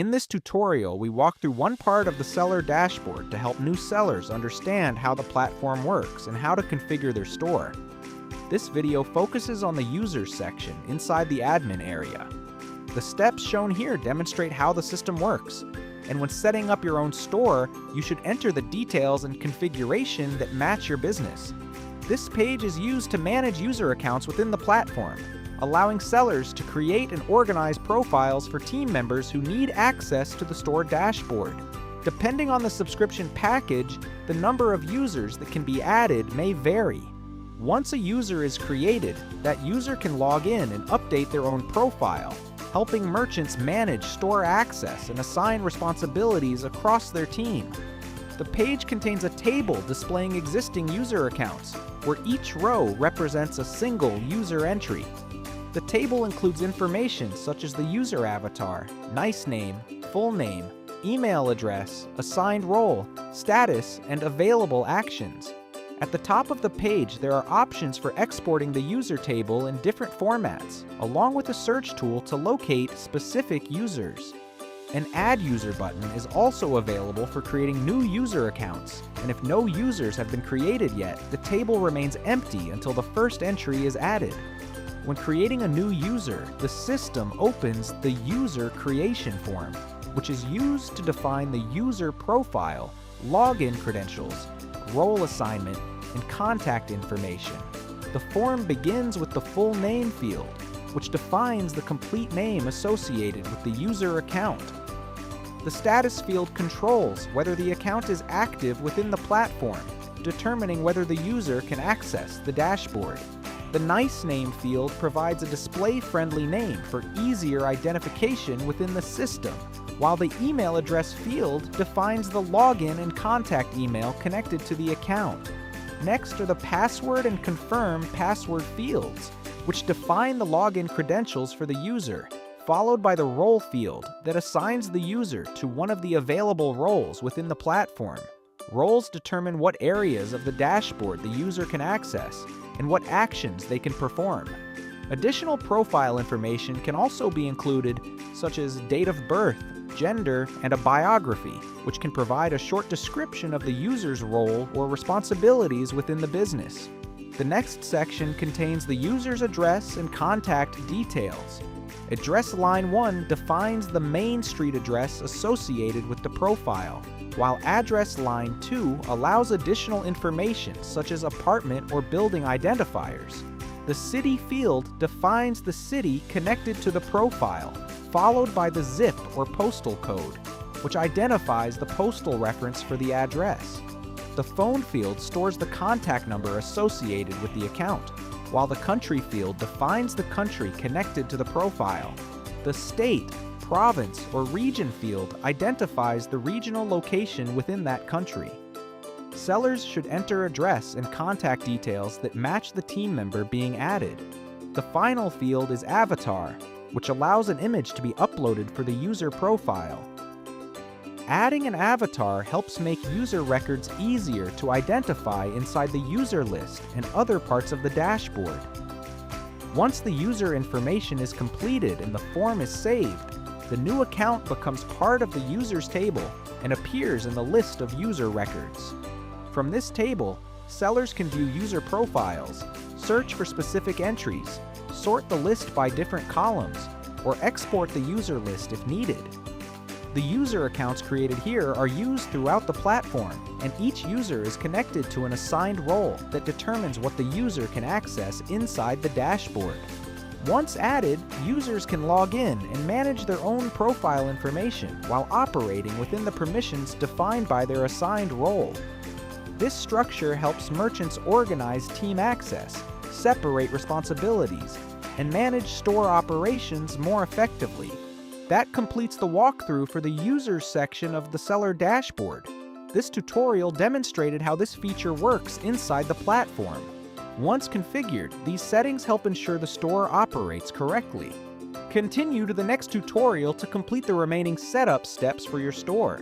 In this tutorial, we walk through one part of the seller dashboard to help new sellers understand how the platform works and how to configure their store. This video focuses on the Users section inside the admin area. The steps shown here demonstrate how the system works, and when setting up your own store, you should enter the details and configuration that match your business. This page is used to manage user accounts within the platform, allowing sellers to create and organize profiles for team members who need access to the store dashboard. Depending on the subscription package, the number of users that can be added may vary. Once a user is created, that user can log in and update their own profile, helping merchants manage store access and assign responsibilities across their team. The page contains a table displaying existing user accounts, where each row represents a single user entry. The table includes information such as the user avatar, nice name, full name, email address, assigned role, status, and available actions. At the top of the page, there are options for exporting the user table in different formats, along with a search tool to locate specific users. An Add User button is also available for creating new user accounts, and if no users have been created yet, the table remains empty until the first entry is added. When creating a new user, the system opens the User Creation form, which is used to define the user profile, login credentials, role assignment, and contact information. The form begins with the full name field, which defines the complete name associated with the user account. The status field controls whether the account is active within the platform, determining whether the user can access the dashboard. The Nice Name field provides a display-friendly name for easier identification within the system, while the email address field defines the login and contact email connected to the account. Next are the Password and Confirm Password fields, which define the login credentials for the user, followed by the Role field that assigns the user to one of the available roles within the platform. Roles determine what areas of the dashboard the user can access and what actions they can perform. Additional profile information can also be included, such as date of birth, gender, and a biography, which can provide a short description of the user's role or responsibilities within the business. The next section contains the user's address and contact details. Address line 1 defines the main street address associated with the profile, while address line 2 allows additional information such as apartment or building identifiers. The city field defines the city connected to the profile, followed by the zip or postal code, which identifies the postal reference for the address. The phone field stores the contact number associated with the account, while the country field defines the country connected to the profile. The state, province, or region field identifies the regional location within that country. Sellers should enter address and contact details that match the team member being added. The final field is Avatar, which allows an image to be uploaded for the user profile. Adding an avatar helps make user records easier to identify inside the user list and other parts of the dashboard. Once the user information is completed and the form is saved, the new account becomes part of the user's table and appears in the list of user records. From this table, sellers can view user profiles, search for specific entries, sort the list by different columns, or export the user list if needed. The user accounts created here are used throughout the platform, and each user is connected to an assigned role that determines what the user can access inside the dashboard. Once added, users can log in and manage their own profile information while operating within the permissions defined by their assigned role. This structure helps merchants organize team access, separate responsibilities, and manage store operations more effectively. That completes the walkthrough for the Users section of the Seller dashboard. This tutorial demonstrated how this feature works inside the platform. Once configured, these settings help ensure the store operates correctly. Continue to the next tutorial to complete the remaining setup steps for your store.